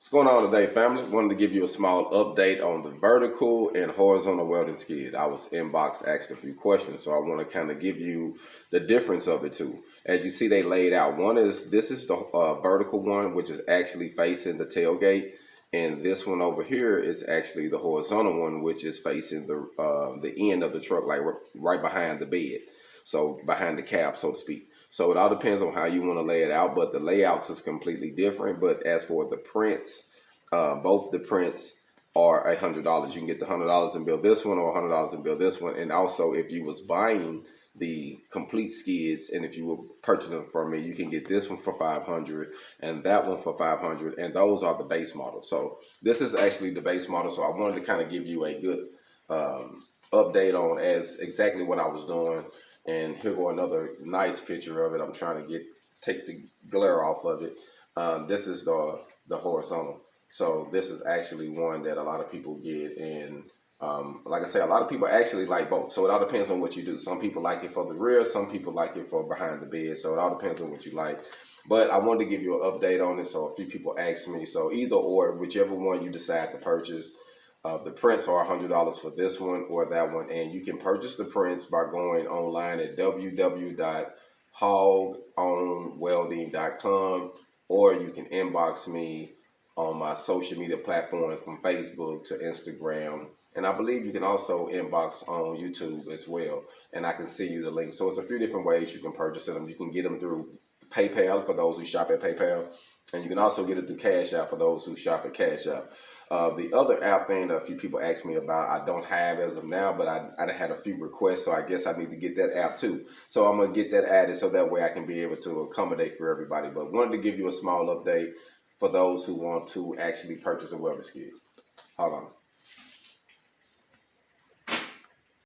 What's going on today, family? Wanted to give you a small update on the vertical and horizontal welding skid. I was inboxed, asked a few questions, so I want to kind of give you the difference of the two. As you see, they laid out. This is the vertical one, which is actually facing the tailgate, and this one over here is actually the horizontal one, which is facing the end of the truck, like right behind the bed, so behind the cab, so to speak. So it all depends on how you want to lay it out, but the layouts is completely different. But as for the prints, both the prints are $100. You can get the $100 and build this one, or $100 and build this one. And also, if you was buying the complete skids, and if you were purchasing them from me, you can get this one for $500 and that one for $500, and those are the base model. So this is actually the base model. So I wanted to kind of give you a good update on as exactly what I was doing. And here go another nice picture of it. I'm trying to take the glare off of it. This is the horizontal. So this is actually one that a lot of people get, and like I say, a lot of people actually like both. So it all depends on what you do. Some people like it for the rear, some people like it for behind the bed. So it all depends on what you like. But I wanted to give you an update on it. So a few people asked me. So either or, whichever one you decide to purchase. The prints are $100 for this one or that one, and you can purchase the prints by going online at www.HogOnWelding.com, or you can inbox me on my social media platforms from Facebook to Instagram, and I believe you can also inbox on YouTube as well, and I can send you the link. So it's a few different ways you can purchase them. You can get them through PayPal for those who shop at PayPal, and you can also get it through Cash App for those who shop at Cash App. The other app thing that a few people asked me about, I don't have as of now, but I had a few requests, so I guess I need to get that app too. So I'm going to get that added so that way I can be able to accommodate for everybody. But wanted to give you a small update for those who want to actually purchase a welder skid. Hold on.